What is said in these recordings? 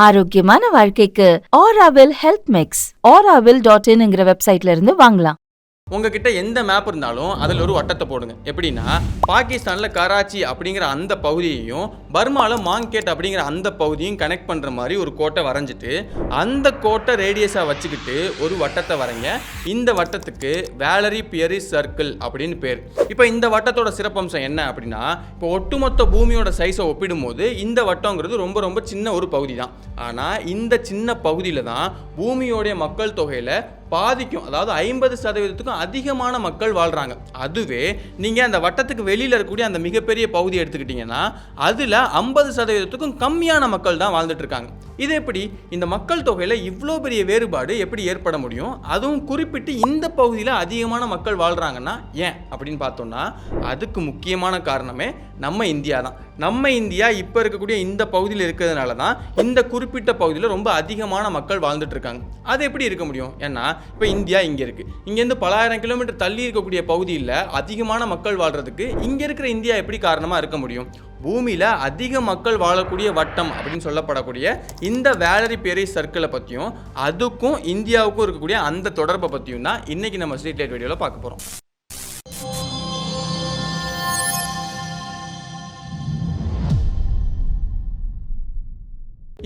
ஆரோக்கியமான வாழ்க்கைக்கு Aaravil health mix auraville.in வெப்சைட்ல இருந்து வாங்கலாம். உங்ககிட்ட எந்த மேப் இருந்தாலும் அதில் ஒரு வட்டத்தை போடுங்க. எப்படின்னா, பாகிஸ்தானில் கராச்சி அப்படிங்கிற அந்த பகுதியையும் பர்மாவில் மாங்கேட் அப்படிங்கிற அந்த பகுதியும் கனெக்ட் பண்ணுற மாதிரி ஒரு கோட்டை வரைஞ்சிட்டு அந்த கோட்டை ரேடியஸாக வச்சுக்கிட்டு ஒரு வட்டத்தை வரைங்க. இந்த வட்டத்துக்கு வேலரி பியரிஸ் சர்க்கிள் அப்படின்னு பேர். இப்போ இந்த வட்டத்தோட சிறப்பம்சம் என்ன அப்படின்னா, இப்போ ஒட்டுமொத்த பூமியோட சைஸை ஒப்பிடும்போது இந்த வட்டங்கிறது ரொம்ப ரொம்ப சின்ன ஒரு பகுதி தான். ஆனால் இந்த சின்ன பகுதியில் தான் பூமியோடைய மக்கள் தொகையில் பாதிக்கும், அதாவது 50% அதிகமான மக்கள் வாழ்கிறாங்க. அதுவே நீங்கள் அந்த வட்டத்துக்கு வெளியில் இருக்கக்கூடிய அந்த மிகப்பெரிய பகுதி எடுத்துக்கிட்டிங்கன்னா அதில் 50% கம்மியான மக்கள் தான் வாழ்ந்துட்டு இருக்காங்க. இது எப்படி இந்த மக்கள் தொகையில் இவ்வளோ பெரிய வேறுபாடு எப்படி ஏற்பட முடியும்? அதுவும் குறிப்பிட்டு இந்த பகுதியில் அதிகமான மக்கள் வாழ்கிறாங்கன்னா ஏன் அப்படின்னு பார்த்தோம்னா, அதுக்கு முக்கியமான காரணமே நம்ம இந்தியா தான். நம்ம இந்தியா இப்போ இருக்கக்கூடிய இந்த பகுதியில் இருக்கிறதுனால தான் இந்த குறிப்பிட்ட பகுதியில் ரொம்ப அதிகமான மக்கள் வாழ்ந்துட்டு இருக்காங்க. அது எப்படி இருக்க முடியும்? ஏன்னா இப்போ இந்தியா இங்கே இருக்குது, இங்கேருந்து பல ஆயிரம் கிலோமீட்டர் தள்ளி இருக்கக்கூடிய பகுதியில் அதிகமான மக்கள் வாழ்கிறதுக்கு இங்கே இருக்கிற இந்தியா எப்படி காரணமாக இருக்க முடியும்? பூமியில் அதிக மக்கள் வாழக்கூடிய வட்டம் அப்படின்னு சொல்லப்படக்கூடிய இந்த வேலரி பியரிஸ் சர்க்கிளை பற்றியும் அதுக்கும் இந்தியாவுக்கும் இருக்கக்கூடிய அந்த தொடர்பை பற்றியும் தான் இன்றைக்கி நம்ம ஸ்ட்ரீட் லைட் வீடியோவில் பார்க்க போகிறோம்.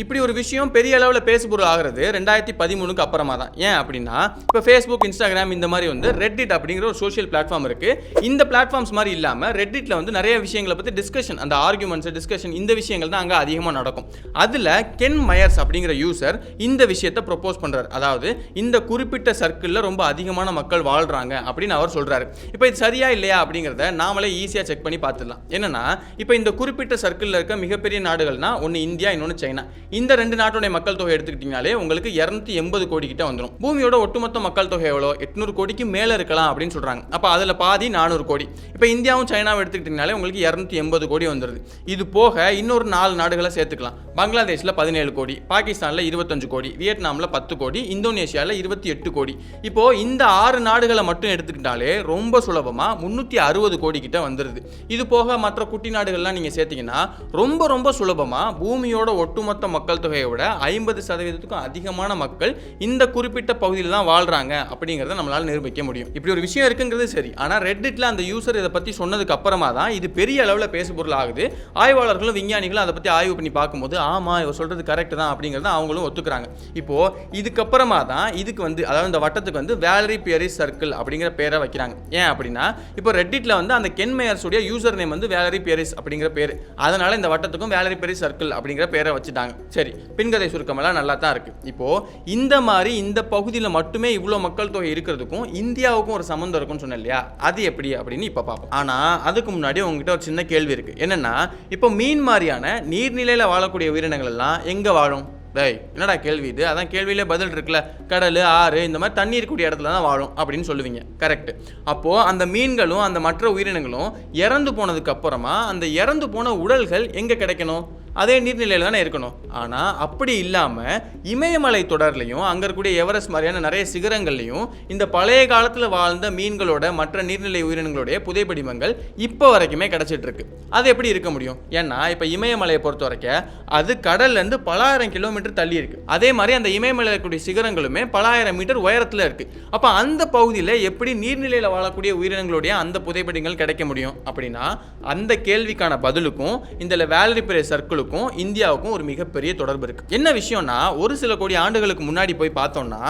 இப்படி ஒரு விஷயம் பெரிய அளவில் பேசுபொருள் ஆகிறது 2013 அப்புறமா தான். ஏன் அப்படின்னா, இப்போ ஃபேஸ்புக், இன்ஸ்டாகிராம் இந்த மாதிரி வந்து ரெட்டிட் அப்படிங்கிற ஒரு சோஷியல் பிளாட்ஃபார்ம் இருக்குது. இந்த பிளாட்ஃபார்ம்ஸ் மாதிரி இல்லாமல் ரெட்டிட்டில் வந்து நிறைய விஷயங்களை பற்றி டிஸ்கஷன், அந்த ஆர்குமெண்ட்ஸ் டிஸ்கஷன் இந்த விஷயங்கள் தான் அங்கே அதிகமாக நடக்கும். அதில் கென் மயர்ஸ் அப்படிங்கிற யூசர் இந்த விஷயத்தை ப்ரொப்போஸ் பண்ணுறாரு. அதாவது இந்த குறிப்பிட்ட சர்க்கிளில் ரொம்ப அதிகமான மக்கள் வாழ்கிறாங்க அப்படின்னு அவர் சொல்கிறாரு. இப்போ இது சரியா இல்லையா அப்படிங்கிறத நாமளே ஈஸியாக செக் பண்ணி பார்த்துடலாம். என்னன்னா, இப்போ இந்த குறிப்பிட்ட சர்க்கிளில் இருக்க மிகப்பெரிய நாடுகள்னா ஒன்று இந்தியா, இன்னொன்று சைனா. இந்த ரெண்டு நாட்டுடைய மக்கள் தொகை எடுத்துக்கிட்டீங்கனாலே உங்களுக்கு 280 கோடி கிட்ட வந்துடும். பூமியோட ஒட்டுமொத்த மக்கள் தொகை எவ்வளோ? 800 கோடிக்கு மேலே இருக்கலாம் அப்படின்னு சொல்கிறாங்க. அப்போ அதில் பாதி 400 கோடி. இப்போ இந்தியாவும் சைனாவும் எடுத்துக்கிட்டீங்கனாலே உங்களுக்கு 280 கோடி வந்துடுது. இது போக இன்னொரு 4 நாடுகளை சேர்த்துக்கலாம். பங்களாதேஷில் 17 கோடி, பாகிஸ்தானில் 25 கோடி, வியட்நாமில் 10 கோடி, இந்தோனேஷியாவில் 28 கோடி. இப்போது இந்த 6 நாடுகளை மட்டும் எடுத்துக்கிட்டாலே ரொம்ப சுலபமாக 360 கோடி கிட்ட வந்துடுது. இது போக மற்ற குட்டி நாடுகள்லாம் நீங்கள் சேர்த்தீங்கன்னா ரொம்ப ரொம்ப சுலபமாக பூமியோட ஒட்டுமொத்த மக்கள் தொகையை விட 50% அதிகமான மக்கள் இந்த குறிப்பிட்ட பகுதியில் தான் வாழ்றாங்க அப்படிங்கிறத நம்மளால நிரூபிக்க முடியும். இப்படி ஒரு விஷயம் இருக்குங்கிறது சரி. ஆனால் ரெட்டிட்ல அந்த யூசர் இதை பற்றி சொன்னதுக்கு அப்புறமா தான் இது பெரிய அளவில் பேசுபொருள் ஆகுது. ஆய்வாளர்களும் விஞ்ஞானிகளும் அதை பற்றி ஆய்வு பண்ணி பார்க்கும்போது ஆமாம் இவர் சொல்றது கரெக்ட் தான் அப்படிங்கிறத அவங்களும் ஒத்துக்கிறாங்க. இப்போ இதுக்கப்புறமா தான் இதுக்கு வந்து, அதாவது இந்த வட்டத்துக்கு வந்து வேலரி பியரிஸ் சர்க்கிள் அப்படிங்கிற பேரை வைக்கிறாங்க. ஏன் அப்படின்னா, இப்போ ரெட்டிட்ல வந்து அந்த கென் மேயர்ஸ் உடைய யூசர் நேம் வந்து வேலரி பியரிஸ் அப்படிங்கிற பேர். அதனால இந்த வட்டத்துக்கும் வேலரி பியரிஸ் சர்க்கிள் அப்படிங்கிற பேரை வச்சுட்டாங்க. சரி, பின்கதை சுருக்கமெல்லாம் நல்லா தான் இருக்கு. இப்போ இந்த மாதிரி இந்த பகுதியில் மட்டுமே இவ்வளோ மக்கள் தொகை இருக்கிறதுக்கும் இந்தியாவுக்கும் ஒரு சம்மந்தம் இருக்குன்னு சொன்னேன் இல்லையா? அது எப்படி அப்படின்னு இப்போ பார்ப்போம். ஆனால் அதுக்கு முன்னாடி உங்ககிட்ட ஒரு சின்ன கேள்வி இருக்கு. என்னன்னா, இப்போ மீன் மாதிரியான நீர்நிலையில் வாழக்கூடிய உயிரினங்கள் எல்லாம் எங்கே வாழும்? என்னடா கேள்வி இது? அதான் கேள்வியிலே பதில் இருக்குல்ல. கடல், ஆறு இந்த மாதிரி தண்ணீர் இருக்கக்கூடிய இடத்துல தான் வாழும் அப்படின்னு சொல்லுவீங்க. கரெக்ட். அப்போது அந்த மீன்களும் அந்த மற்ற உயிரினங்களும் இறந்து போனதுக்கு அப்புறமா அந்த இறந்து போன உடல்கள் எங்கே கிடைக்கணும்? அதே நீர்நிலையில் தானே இருக்கணும். ஆனால் அப்படி இல்லாமல் இமயமலை தொடர்லையும் அங்கே இருக்கக்கூடிய எவரெஸ்ட் மாதிரியான நிறைய சிகரங்கள்லையும் இந்த பழைய காலத்தில் வாழ்ந்த மீன்களோட மற்ற நீர்நிலை உயிரினங்களுடைய புதைப்படிமங்கள் இப்போ வரைக்குமே கிடச்சிட்டு இருக்கு. அது எப்படி இருக்க முடியும்? ஏன்னா இப்போ இமயமலையை பொறுத்த வரைக்கும் அது கடல்லேருந்து பல ஆயிரம் கிலோமீட்டர் தள்ளி இருக்கு. அதே மாதிரி அந்த இமயமலையில் இருக்கக்கூடிய சிகரங்களுமே பல ஆயிரம் மீட்டர் உயரத்தில் இருக்கு. அப்போ அந்த பகுதியில் எப்படி நீர்நிலையில் வாழக்கூடிய உயிரினங்களுடைய அந்த புதைப்படிகள் கிடைக்க முடியும் அப்படின்னா, அந்த கேள்விக்கான பதிலுக்கும் இந்த வேலரி பியரிஸ் சர்க்கிளுக்கும் இந்தியாவுக்கும் ஒரு மிகப்பெரிய தொடர்பு இருக்கு. என்ன விஷயம்னா, ஒரு சில கோடி ஆண்டுகளுக்கு முன்னாடி போய் பார்த்தோம்னா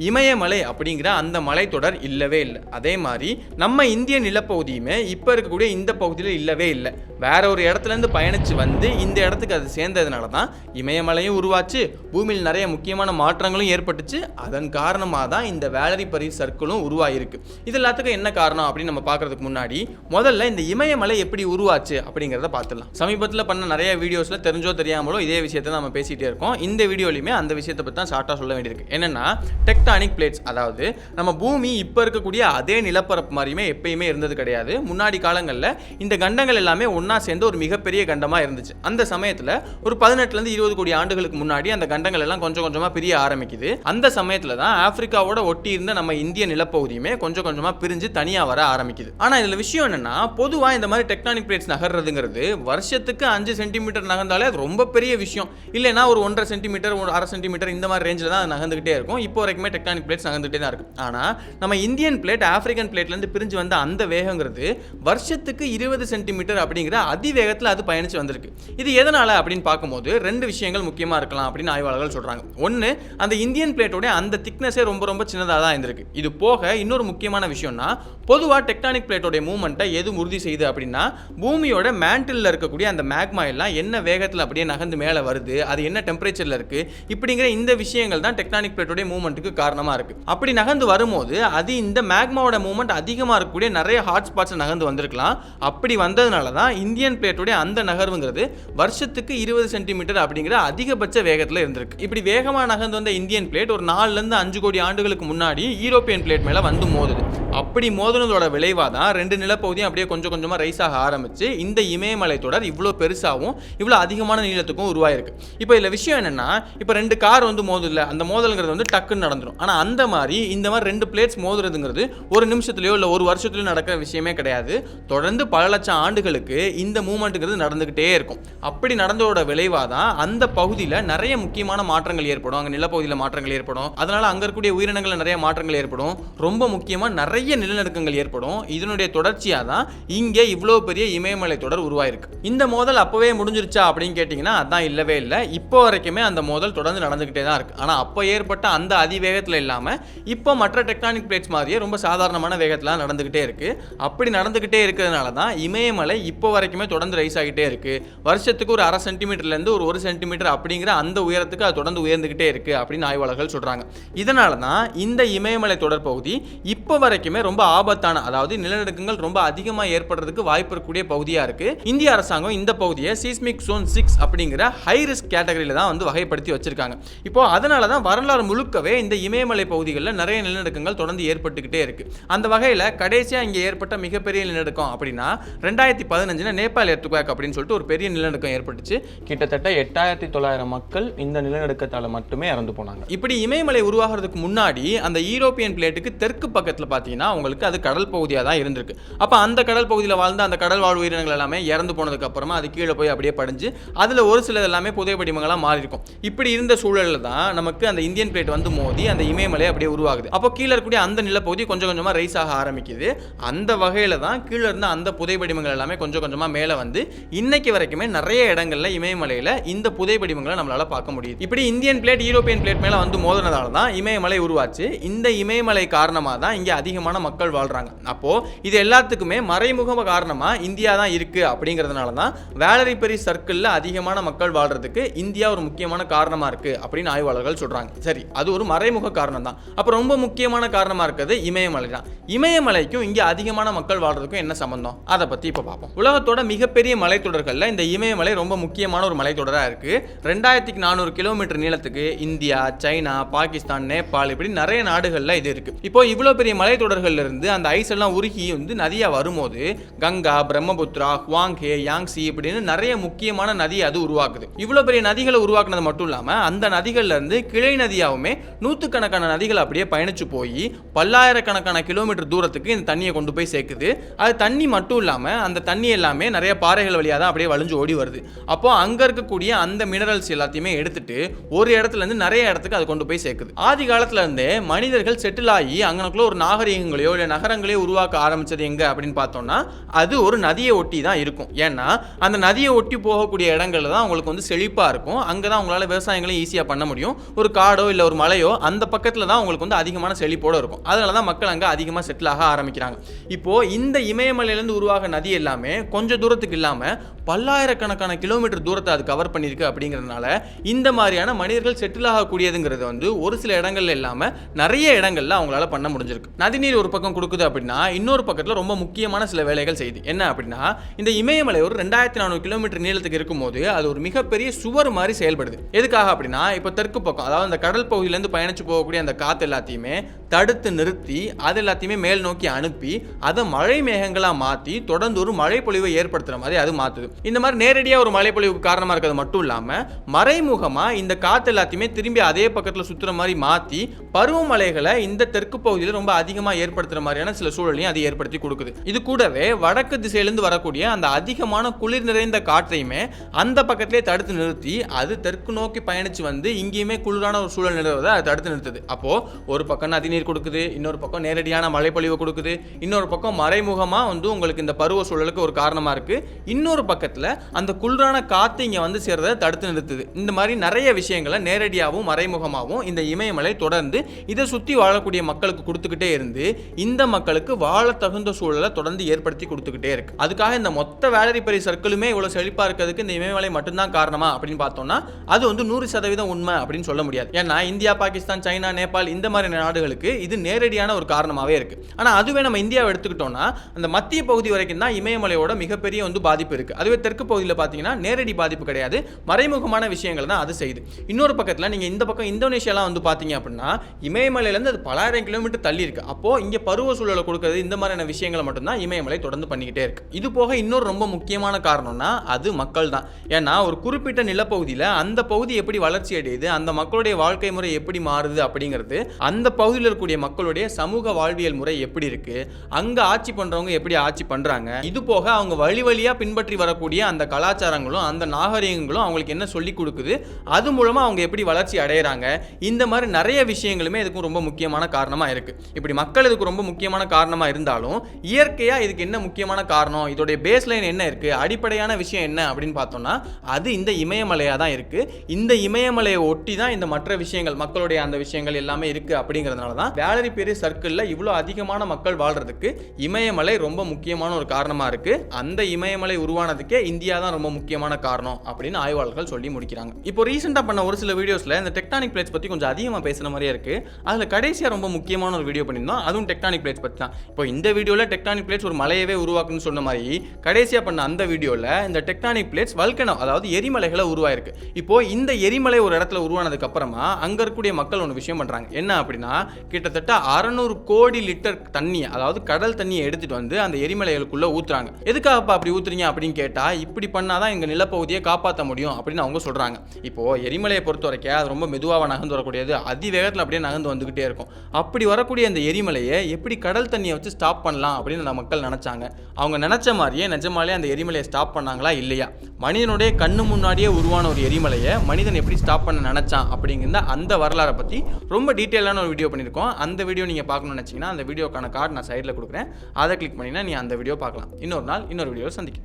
இமயமலை அப்படிங்கிற அந்த மலைத்தொடர் இல்லவே இல்லை. அதே மாதிரி நம்ம இந்திய நிலப்பகுதியுமே இப்போ இருக்கக்கூடிய இந்த பகுதியில் இல்லவே இல்லை. வேற ஒரு இடத்துல இருந்து பயணிச்சு வந்து இந்த இடத்துக்கு அது சேர்ந்ததுனால தான் இமயமலையும் உருவாச்சு, பூமியில் நிறைய முக்கியமான மாற்றங்களும் ஏற்பட்டுச்சு. அதன் காரணமாக தான் இந்த வேலரி பியரிஸ் சர்க்கிளும் உருவாயிருக்கு. இது எல்லாத்துக்கும் என்ன காரணம் அப்படின்னு நம்ம பார்க்கறதுக்கு முன்னாடி முதல்ல இந்த இமயமலை எப்படி உருவாச்சு அப்படிங்கிறத பார்த்துடலாம். சமீபத்தில் பண்ண நிறைய வீடியோஸ்ல தெரிஞ்சோ தெரியாமலோ இதே விஷயத்தை நம்ம பேசிகிட்டே இருக்கோம். இந்த வீடியோலையுமே அந்த விஷயத்தை பற்றி தான் ஷார்ட்டாக சொல்ல வேண்டியிருக்கு. என்னென்னா, டெக்டானிக் பிளேட்ஸ், அதாவது நம்ம பூமி இப்போ இருக்கக்கூடிய அதே நிலப்பரப்பு மாதிரியுமே எப்பயுமே இருந்தது கிடையாது. முன்னாடி காலங்களில் இந்த கண்டங்கள் எல்லாமே ஒன்றா சேர்ந்து ஒரு மிகப்பெரிய கண்டமாக இருந்துச்சு. அந்த சமயத்தில் ஒரு 18 to 20 கோடி ஆண்டுகளுக்கு முன்னாடி அந்த கண்டங்கள் எல்லாம் கொஞ்சம் கொஞ்சமாக பிரிய ஆரம்பிக்குது. அந்த சமயத்தில் தான் ஆப்பிரிக்காவோட ஒட்டி இருந்த நம்ம இந்திய நிலப்பகுதியுமே கொஞ்சம் கொஞ்சமாக பிரிஞ்சு தனியாக வர ஆரம்பிக்குது. ஆனால் இதில் விஷயம் என்னென்னா, பொதுவாக இந்த மாதிரி டெக்டானிக் பிளேட்ஸ் நகர்றதுங்கிறது வருஷத்துக்கு 5 சென்டிமீட்டர் நகர்ந்தாலே நகர்ந்தாலே அது ரொம்ப பெரிய விஷயம். இல்லைன்னா ஒரு 1.5 சென்டிமீட்டர், 1/2 சென்டிமீட்டர் இந்த மாதிரி ரேஞ்சில் தான் நகர்ந்துகிட்டே இருக்கும். இப்போ வரைக்குமே டெக்டானிக் பிளேட்ஸ் நகர்ந்துகிட்டே தான் இருக்கும். ஆனால் நம்ம இந்தியன் பிளேட் ஆப்பிரிக்கன் பிளேட்லேருந்து பிரிஞ்சு வந்த அந்த வேகங்கிறது வருஷத்துக்கு 20 சென்டிமீட்டர் அப்படிங்கிற அதிவேகத்தில் அது பயணிச்சு வந்திருக்கு. இது எதனால அப்படின்னு பார்க்கும்போது 2 விஷயங்கள் முக்கியமாக இருக்கலாம் அப்படின்னு ஆய்வாளர்கள் சொல்கிறாங்க. ஒன்று, அந்த இந்தியன் பிளேட்டோட அந்த திக்னஸே ரொம்ப ரொம்ப சின்னதாக தான் இருந்திருக்கு. இது போக இன்னொரு முக்கியமான விஷயம்னா, பொதுவாக டெக்டானிக் பிளேட்டோட மூவ்மெண்ட்டை எது உறுதி செய்யுது அப்படின்னா, பூமியோட மேண்டில் இருக்கக்கூடிய அந்த மேக்மா எல்லாம் என்ன வேகத்தில் அப்படியே நகர்ந்து மேலே வருது, அது என்ன டெம்பரேச்சரில் இருக்கு, இப்படிங்கிற இந்த விஷயங்கள் தான் டெக்டானிக் பிளேட்டோட மூவ்மெண்ட்டுக்கு காரணமாக இருக்கு. அப்படி நகர்ந்து வரும்போது அது இந்த மேக்மாவோட மூவ்மெண்ட் அதிகமாக இருக்கக்கூடிய நிறைய ஹாட் ஸ்பாட்ஸ் நகர்ந்து வந்திருக்கலாம். அப்படி வந்ததுனால தான் இந்தியன் பிளேட்டோட அந்த நகர்வுங்கிறது வருஷத்துக்கு 20 சென்டிமீட்டர் அப்படிங்கிற அதிகபட்ச வேகத்தில் இருந்திருக்கு. இப்படி வேகமாக நகர்ந்து வந்த இந்தியன் பிளேட் ஒரு 4லேருந்து 5 கோடி ஆண்டுகளுக்கு முன்னாடி யூரோப்பியன் பிளேட் மேலே வந்து மோதுது. அப்படி மோதுனதோட விளைவாக தான் 2 நிலப்பகுதியும் அப்படியே கொஞ்சம் கொஞ்சமாக ரைஸ் ஆக ஆரம்பிச்சு இந்த இமயமலை தொடர் இவ்வளோ பெருசாகவும் இவ்வளோ அதிகமான நீளத்துக்கும் உருவாயிருக்கு. இப்போ இதில் விஷயம் என்னன்னா, இப்போ 2 கார் வந்து மோதுல, அந்த மோதல்ங்கிறது வந்து டக்குன்னு நடந்துடும். ஆனால் அந்த மாதிரி இந்த மாதிரி 2 பிளேட்ஸ் மோதுறதுங்கிறது ஒரு நிமிஷத்துலையோ இல்லை ஒரு வருஷத்துலையோ நடக்கிற விஷயமே கிடையாது. தொடர்ந்து பல லட்சம் ஆண்டுகளுக்கு இந்த மூவ்மெண்ட்டுங்கிறது நடந்துக்கிட்டே இருக்கும். அப்படி நடந்ததோட விளைவாக தான் அந்த பகுதியில் நிறைய முக்கியமான மாற்றங்கள் ஏற்படும். அங்கே நிலப்பகுதியில் மாற்றங்கள் ஏற்படும். அதனால அங்கே இருக்கக்கூடிய உயிரினங்கள் நிறைய மாற்றங்கள் ஏற்படும். ரொம்ப முக்கியமாக நிறைய நிலநடுக்கங்கள் ஏற்படும். இதனுடைய தொடர்ச்சியாக தான் இங்கே இவ்வளோ பெரிய இமயமலை தொடர் உருவாயிருக்கு. இந்த மோதல் அப்போவே முடிஞ்சிருச்சா அப்படின்னு கேட்டிங்கன்னா அதான் இல்லவே இல்லை. இப்போ வரைக்குமே அந்த மோதல் தொடர்ந்து நடந்துக்கிட்டே தான் இருக்குது. ஆனால் அப்போ ஏற்பட்ட அந்த அதிவேகத்தில் இல்லாமல் இப்போ மற்ற டெக்டானிக் பிளேட்ஸ் மாதிரியே ரொம்ப சாதாரணமான வேகத்தில் நடந்துக்கிட்டே இருக்குது. அப்படி நடந்துக்கிட்டே இருக்கிறதுனால தான் இமயமலை இப்போ வரைக்குமே தொடர்ந்து ரைஸ் ஆகிட்டே இருக்குது. வருஷத்துக்கு ஒரு 1/2 சென்டிமீட்டர்லேருந்து ஒரு 1 சென்டிமீட்டர் அப்படிங்கிற அந்த உயரத்துக்கு அது தொடர்ந்து உயர்ந்துக்கிட்டே இருக்குது அப்படின்னு ஆய்வாளர்கள் சொல்கிறாங்க. இதனால தான் இந்த இமயமலை தொடர் பகுதி இப்போ வரைக்குமே ரொம்ப ஆபத்தான, அதாவது நிலநடுக்கங்கள் ரொம்ப அதிகமாக ஏற்படுறதுக்கு வாய்ப்பு இருக்கக்கூடிய பகுதியாக இருக்குது. இந்திய அரசாங்கம் இந்த பகுதியை சீஸ்மிக் ஜோன் 6 அப்படிங்கிற ஹை ரிஸ்க் கேட்டகரியில் தான் வந்து வகைப்படுத்தி வச்சிருக்காங்க. இப்போ அதனால தான் வரலாறு முழுக்கவே இந்த இமயமலை பகுதிகளில் நிறைய நிலநடுக்கங்கள் தொடர்ந்து ஏற்பட்டுக்கிட்டே இருக்குது. அந்த வகையில் கடைசியாக இங்கே ஏற்பட்ட மிகப்பெரிய நிலநடுக்கம் அப்படின்னா 2015 நேபாள் எர்த்குவேக் அப்படின்னு சொல்லிட்டு ஒரு பெரிய நிலநடுக்கம் ஏற்பட்டுச்சு. கிட்டத்தட்ட 8900 மக்கள் இந்த நிலநடுக்கத்தால் மட்டுமே இறந்து போனாங்க. இப்படி இமயமலை உருவாகிறதுக்கு முன்னாடி அந்த யூரோப்பியன் பிளேட்டுக்கு தெற்கு பக்கத்தில் பார்த்தீங்கன்னா உங்களுக்கு அது கடல் பகுதியாக தான் இருந்திருக்கு. அப்போ அந்த கடல் பகுதியில் வாழ்ந்த அந்த கடல் வாழ் உயிரினங்கள் எல்லாமே இறந்து போனதுக்கு அப்புறமா அது கீழே போய் அப்படியே படிஞ்சு அதில் ஒரு சிலது எல்லாமே புதை படிமங்களாக மாறி இருக்கும். இப்படி இருந்த சூழலில் தான் நமக்கு அந்த இந்தியன் பிளேட் வந்து மோதி அந்த இமயமலை அப்படியே உருவாகுது. அப்போ கீழே இருக்கக்கூடிய அந்த நிலப்பகுதி கொஞ்சம் கொஞ்சமாக ரைஸ் ஆக ஆரம்பிக்குது. அந்த வகையில் தான் கீழே இருந்த அந்த புதை படிமங்கள் எல்லாமே கொஞ்சம் கொஞ்சமாக மேலே வந்து இன்னைக்கு வரைக்குமே நிறைய இடங்கள்ல இமயமலையில் இந்த புதை படிமங்களை நம்மளால பார்க்க முடியுது. இப்படி இந்தியன் பிளேட் யூரோப்பியன் பிளேட் மேலே வந்து மோதினதால தான் இமயமலை உருவாச்சு. இந்த இமயமலை காரணமாக தான் இங்கே அதிகமான மக்கள் வாழ்றாங்க. அப்போ இது எல்லாத்துக்குமே மறைமுக காரணமா இந்தியா தான் இருக்கு. அப்படிங்கிறதுனால தான் வேலரி பெரி சர்க்கிள்ல அதிகமான மக்கள் வாழ்றதுக்கு இந்தியா ஒரு முக்கியமான காரணமா இருக்கு அப்படின்னு ஆய்வாளர்கள் சொல்றாங்க. சரி, அது ஒரு மறைமுக காரணம் தான். அப்ப ரொம்ப முக்கியமான காரணமா இருக்கிறது இமயமலை தான். இமயமலைக்கும் இங்க அதிகமான மக்கள் வாழ்றதுக்கும் என்ன சம்பந்தம், அதை பத்தி இப்ப பார்ப்போம். உலகத்தோட மிகப்பெரிய மலைத்தொடர்கள்ல இந்த இமயமலை ரொம்ப முக்கியமான ஒரு மலைத்தொடரா இருக்கு. 2400 கிலோமீட்டர் நீளத்துக்கு இந்தியா, சைனா, பாகிஸ்தான், நேபாள் இப்படி நிறைய நாடுகள்ல இது இருக்கு. இப்போ இவ்வளவு பெரிய மலைத்தொடர்கள்ல இருந்து அந்த ஐஸ் எல்லாம் உருகி வந்து நதியா வரும்போது கங்கா, பிரம்மபுத்திரா, ஹுவாங்ஹே, யாங்ஸி இப்படின்னு நிறைய முக்கியமான நதி அது உருவாக்குது. இவ்வளவு பெரிய நதிகளை உருவாக்குனது மட்டும் இல்லாம அந்த நதிகள்ல இருந்து கிளை நதியாவுமே நூற்றுக்கணக்கான நதிகள் அப்படியே பயணிச்சு போய் பல்லாயிரக்கணக்கான கிலோமீட்டர் தூரத்துக்கு இந்த தண்ணியை கொண்டு போய் சேர்க்குது. அது தண்ணி மட்டும் இல்லாம அந்த தண்ணி எல்லாமே நிறைய பாறைகள் வழியாக தான் அப்படியே வழிஞ்சு ஓடி வருது. அப்போ அங்க இருக்கக்கூடிய அந்த மினரல்ஸ் எல்லாத்தையுமே எடுத்துட்டு ஒரு இடத்துல இருந்து நிறைய இடத்துக்கு அது கொண்டு போய் சேர்க்குது. ஆதி காலத்துல இருந்தே மனிதர்கள் செட்டில் ஆகி அங்கனக்குள்ள ஒரு நாகரிகங்களையோ இல்லை நகரங்களையோ உருவாக்க ஆரம்பிச்சது எங்க அப்படின்னு பார்த்தோம்னா அது ஒரு நதியை ஒட்டி தான் இருக்கும். ஏன்னா அந்த நதியை ஒட்டி போகக்கூடிய இடங்கள்ல தான் உங்களுக்கு வந்து செழிப்பா இருக்கும். அங்கதான் உங்களால விவசாயங்களையும் ஈஸியா பண்ண முடியும். ஒரு காடோ இல்லை ஒரு மலையோ அந்த பக்கத்துல தான் உங்களுக்கு வந்து அதிகமான செழிப்போட இருக்கும். அதனாலதான் மக்கள் அங்க அதிகமா செட்டில் ஆக ஆரம்பிக்கிறாங்க. இப்போ இந்த இமயமலையிலிருந்து உருவாக நதி எல்லாமே கொஞ்சம் தூரத்துக்கு இல்லாம பல்லாயிரக்கணக்கான கிலோமீட்டர் தூரத்தை அது கவர் பண்ணியிருக்கு. அப்படிங்கிறதுனால இந்த மாதிரியான மனிதர்கள் செட்டில் ஆகக்கூடியதுங்கிறது வந்து ஒரு சில இடங்கள்ல இல்லாம நிறைய இடங்கள்ல அவங்களால பண்ண முடிஞ்சிருக்கு. நதிநீர் ஒரு பக்கம் கொடுக்குது அப்படின்னா இன்னொரு பக்கத்துல ரொம்ப முக்கியமான சில வேலைகள் செய்யுது. என்ன அப்படின்னா இந்த இமயமலை ஒரு 2400 கிலோமீட்டர் நீளத்துக்கு இருக்கும்போது அது ஒரு மிகப்பெரிய சுவர் மாதிரி செயல்படுது. எதுக்காக அப்படின்னா இப்போ தெற்கு பக்கம், அதாவது அந்த கடல் பகுதியிலேருந்து பயணிச்சு போகக்கூடிய அந்த காத்து எல்லாத்தையுமே தடுத்து நிறுத்தி அது எல்லாத்தையுமே மேல் நோக்கி அனுப்பி அதை மழை மேகங்களா மாற்றி தொடர்ந்து ஒரு மழை பொழிவை ஏற்படுத்துற மாதிரி அது மாற்றுது. இந்த மாதிரி நேரடியா ஒரு மழைப்பொழிவுக்கு காரணமா இருக்கிறது மட்டும் இல்லாம மறைமுகமா இந்த காத்து எல்லாத்தையுமே திரும்பி அதே பக்கத்துல சுத்துற மாதிரி மாத்தி பருவமழைகளை இந்த தெற்கு பகுதியில் ரொம்ப அதிகமா ஏற்படுத்துற மாதிரியான சில சூழலையும் அது ஏற்படுத்தி கொடுக்குது. இது கூடவே வடக்கு திசையிலிருந்து வரக்கூடிய அந்த அதிகமான குளிர் நிறைந்த காற்றையுமே அந்த பக்கத்திலே தடுத்து நிறுத்தி அது தெற்கு நோக்கி பயணிச்சு வந்து இங்கேயுமே குளிரான ஒரு சூழல் நிலவுவதை அது தடுத்து நிறுத்துது. அப்போ ஒரு பக்கம் நதி நீர் கொடுக்குது, இன்னொரு பக்கம் நேரடியான மழைப்பொழிவு கொடுக்குது, இன்னொரு பக்கம் மறைமுகமா வந்து உங்களுக்கு இந்த பருவ சூழலுக்கு ஒரு காரணமா இருக்கு, இன்னொரு பக்கத்துல அந்த குளிரான காத்து இங்க வந்து சேர்றதை தடுத்து நிறுத்துது. இந்த மாதிரி நிறைய விஷயங்களை நேரடியாகவும் மறைமுகமாகவும் இந்த இமயமலை தொடர்ந்து இதை சுற்றி வாழக்கூடிய மக்களுக்கு கொடுத்துக்கிட்டே இருந்து இந்த மக்களுக்கு வாழ தகுந்த சூழலை தொடர்ந்து ஏற்படுத்தி கொடுத்துக்கிட்டே இருக்கு. அதுக்காக இந்த மொத்த வேலரிப்பரி சர்க்கிளுமே இவ்வளவு செழிப்பா இருக்கிறதுக்கு இந்த இமயமலை மட்டும்தான் காரணமா அப்படின்னு பார்த்தோம்னா அது வந்து 100% உண்மை அப்படின்னு சொல்ல முடியாது. ஏன்னா இந்தியா, பாகிஸ்தான், சைனா, நேபாள் இந்த மாதிரி நாடுகளுக்கு இது நேரடியான ஒரு காரணமாவே இருக்கு. ஆனா அதுவே நம்ம இந்தியாவை எடுத்துக்கிட்டோம்னா அந்த மத்திய பகுதி வரைக்கும் தான் இமயமலையோட மிகப்பெரிய வந்து பாதிப்பு இருக்கு. அதுவே தெற்கு பகுதியில் பார்த்தீங்கன்னா நேரடி பாதிப்பு கிடையாது, மறைமுகமான விஷயங்கள் தான் அது செய்யுது. இன்னொரு பக்கத்தில் நீங்க இந்த பக்கம் இந்தோனேஷியாலாம் வந்து பார்த்தீங்க அப்படின்னா இமயமலையிலேருந்து அது பலாயிரம் கிலோமீட்டர் தள்ளி இருக்கு. அப்போ இங்க பருவ சூழலை கொடுக்கிறது இந்த மாதிரியான விஷயங்களை மட்டும்தான் இமயமலை தொடர்ந்து பண்ணிக்கிட்டே இருக்கு. இது போக இன்னொரு ரொம்ப முக்கியமான காரணம்னா அது மக்கள் தான். ஏன்னா ஒரு குறிப்பிட்ட நிலப்பகுதியில் அந்த பகுதி எப்படி வளர்ச்சி அடையுது, அந்த மக்களுடைய வாழ்க்கை முறை எப்படி மாறுது அப்படிங்கிறது அந்த பகுதியில் இருக்கக்கூடிய மக்களுடைய சமூக வாழ்வியல் முறை எப்படி இருக்கு, அங்க ஆட்சி பண்றவங்க எப்படி ஆட்சி பண்றாங்க, இது போக அவங்க வழி வழியா பின்பற்றி வரக்கூடிய அந்த கலாச்சாரங்களும் அந்த நாகரிகங்களும் அவங்களுக்கு என்ன சொல்லி கொடுக்குது, அது மூலமா அவங்க எப்படி வளர்ச்சி அடைகிறாங்க, இந்த மாதிரி நிறைய விஷயங்களுமே இதுக்கு ரொம்ப முக்கியமான காரணமா இருக்கு. இப்படி மக்கள் இதுக்கு ரொம்ப முக்கியமான காரணமா இருந்தாலும் இயற்கையா இதுக்கு என்ன முக்கியமான காரணம், இதோடைய பேஸ் லைன் என்ன இருக்கு, அடிப்படையான விஷயம் என்ன அப்படின்னு பார்த்தோம்னா அது இந்த இமயமலையா தான் இருக்கு. இந்த இமயமலையை ஒட்டி தான் இந்த மற்ற விஷயங்கள் மக்களுடைய அந்த விஷயங்கள் எல்லாமே இருக்கு. அப்படிங்கிறதுனால தான் வேலரிப்பேரி சர்க்கிள்ல இவ்வளோ அதிகமான மக்கள் வாழ்றதுக்கு இமயமலை ரொம்ப முக்கியமான ஒரு காரணமா இருக்கு. அந்த இமயமலை உருவானதுக்கே இந்தியா தான் ரொம்ப முக்கியமான காரணம் அப்படின்னு ஆய்வாளர்கள் சொல்லி முடிக்கிறாங்க. இப்போ ரீசெண்டா பண்ண ஒரு சில வீடியோஸ்ல இந்த டெக்டானிக் பிளேட்ஸ் பத்தி கொஞ்சம் அதிகமா பேசுற மாதிரியே இருக்கு. அதுல கடைசியா ரொம்ப முக்கியமான ஒரு வீடியோ பண்ணியிருந்தோம், அதுவும் டெக்டானிக் பிளேட்ஸ் பத்தி தான். இப்போ இந்த வீடியோல டெக்டானிக் பிளேட்ஸ் ஒரு மலையவே உருவாக்குன்னு சொன்ன மாதிரி கடைசியா பண்ண அந்த வீடியோல இந்த டெக்டானிக் பிளேட்ஸ் வல்கனோ அதாவது எரிமலைகளை உருவாயிருக்கு. இப்போ இந்த எரிமலை ஒரு இடத்துல உருவானதுக்கு அப்புறமா அங்க இருக்கக்கூடிய மக்கள் ஒன்று விஷயம் பண்றாங்க. என்ன அப்படின்னா கிட்டத்தட்ட 600 கோடி லிட்டர் தண்ணி அதாவது கடல் தண்ணியை எடுத்துட்டு வந்து அந்த எரிமலைகளுக்குள்ள ஊத்துறாங்க. எதுக்காக அப்படி ஊத்துறீங்க அப்படின்னு கேட்டா இப்படி பண்ணாதான் எங்க நிலப்பகுதியை காப்பாற்ற முடியும் அப்படின்னு அவங்க சொல்றாங்க. இப்போ எரிமலையை பொறுத்த வரைக்கும் அது ரொம்ப மெதுவாக நகர்ந்து வரக்கூடியது, அதிவேகத்தில் அப்படியே நகர்ந்து வந்துகிட்டே இருக்கும். அப்படி வரக்கூடிய அந்த எரிமலையை எப்படி கடல் தண்ணியை வச்சு ஸ்டாப் பண்ணலாம் அப்படின்னு அந்த மக்கள் நினைச்சாங்க. அவங்க நினைச்ச மாதிரியே நிஜமாலே அந்த எரிமலையை ஸ்டாப் பண்ணாங்களா இல்லையா, மனிதனுடைய கண்ணு முன்னாடியே உருவான ஒரு எரிமலையை மனிதன் எப்படி ஸ்டாப் பண்ண நினைச்சான் அப்படிங்கிற அந்த வரலாறை பத்தி ரொம்ப டீட்டெயிலான ஒரு வீடியோ பண்ணியிருக்கோம். அந்த வீடியோ நீங்க பார்க்கணும்னு நினைச்சீங்கன்னா அந்த வீடியோக்கான கார்டு நான் சைடில் கொடுக்குறேன், அதை கிளிக் பண்ணினா நீ அந்த வீடியோ பார்க்கலாம். இன்னொரு நாள் இன்னொரு வீடியோ சந்திக்கிறேன்.